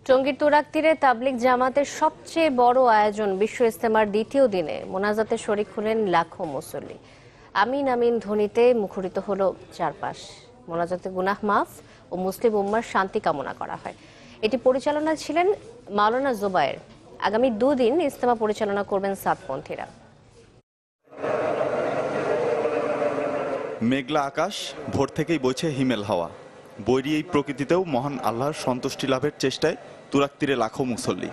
টঙ্গীর তুরাগ তীরে তাবলিগ জামাতের সবচেয়ে বড় আয়োজন বিশ্ব ইজতেমার দ্বিতীয় দিনে মোনাজাতে শরিক হলেন লাখো মুসল্লি। আমিন আমিন ধ্বনিতে মুখরিত হলো চারপাশ। মোনাজাতে গুনাহ মাফ ও মুসলিম উম্মার শান্তি কামনা করা হয়। এটি পরিচালনা ছিলেন মাওলানা জোবায়ের। আগামী দুদিন ইজতেমা পরিচালনা করবেন সাতপন্থীরা। মেঘলা আকাশ, ভোর থেকেই বইছে হিমেল হাওয়া। বৈরী এই প্রকৃতিতেও মহান আল্লাহর সন্তুষ্টি লাভের চেষ্টায় তুরাগ তীরে লাখো মুসল্লি।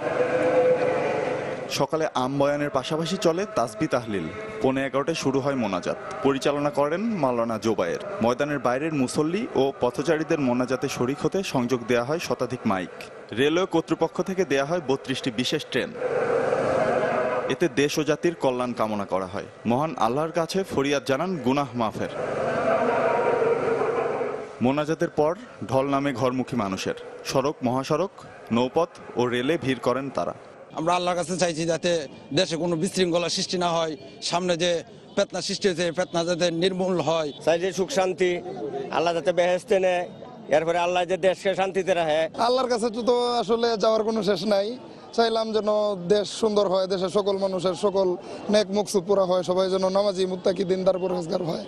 সকালে আম বয়ানের পাশাপাশি চলে তাসবিহ তাহলিল। 11:15 শুরু হয় মোনাজাত। পরিচালনা করেন মাওলানা জোবায়ের। ময়দানের বাইরের মুসল্লি ও পথচারীদের মোনাজাতে শরিক হতে সংযোগ দেয়া হয় শতাধিক মাইক। রেলওয়ে কর্তৃপক্ষ থেকে দেয়া হয় 32টি বিশেষ ট্রেন। এতে দেশ ও জাতির কল্যাণ কামনা করা হয়। মহান আল্লাহর কাছে ফরিয়াদ জানান গুনাহ মাফের। মোনাজাতের পর ঢল নামে ঘরমুখী মানুষের। সড়ক, মহাসড়ক, নৌপথ ও রেলে ভিড় করেন তারা। আমরা আল্লাহর কাছে চাইছি যাতে দেশে কোনো বিশৃঙ্খলা সৃষ্টি না হয়, সামনে যে ফিতনা সৃষ্টি হয়েছে ফিতনা যাতে নির্মূল হয়। চাই যে সুখ শান্তি আল্লাহ যাতে বেহেশতে নেয়, এরপরে আল্লাহ যে দেশকে শান্তিতে রাখে। আল্লাহর কাছে তো আসলে যাওয়ার কোনো শেষ নাই। চাইলাম যেন দেশ সুন্দর হয়, দেশের সকল মানুষের সকল নেক মুকসুদ পুরা হয়, সবাই যেন নামাজি মুত্তাকি দিনদার পরহেজগার হয়।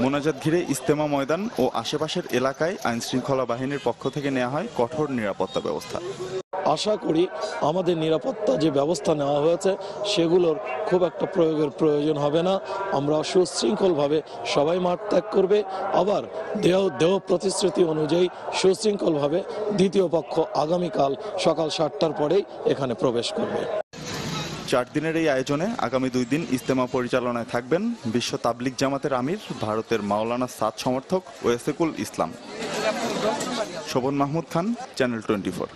মোনাজাত ঘিরে ইজতেমা ময়দান ও আশেপাশের এলাকায় আইনশৃঙ্খলা বাহিনীর পক্ষ থেকে নেওয়া হয় কঠোর নিরাপত্তা ব্যবস্থা। আশা করি আমাদের নিরাপত্তা যে ব্যবস্থা নেওয়া হয়েছে সেগুলোর খুব একটা প্রয়োগের প্রয়োজন হবে না। আমরা সুশৃঙ্খলভাবে সবাই মাঠ ত্যাগ করবে। আবার দেহ প্রতিশ্রুতি অনুযায়ী সুশৃঙ্খলভাবে দ্বিতীয় পক্ষ আগামীকাল সকাল 7টার পরেই এখানে প্রবেশ করবে। 4 দিনের এই আয়োজনে আগামী 2 দিন ইজতেমা পরিচালনায় থাকবেন বিশ্ব তাবলিগ জামাতের আমির, ভারতের মাওলানা সাদ সমর্থক ওয়েসেকুল ইসলাম। শোভন মাহমুদ খান, চ্যানেল 24।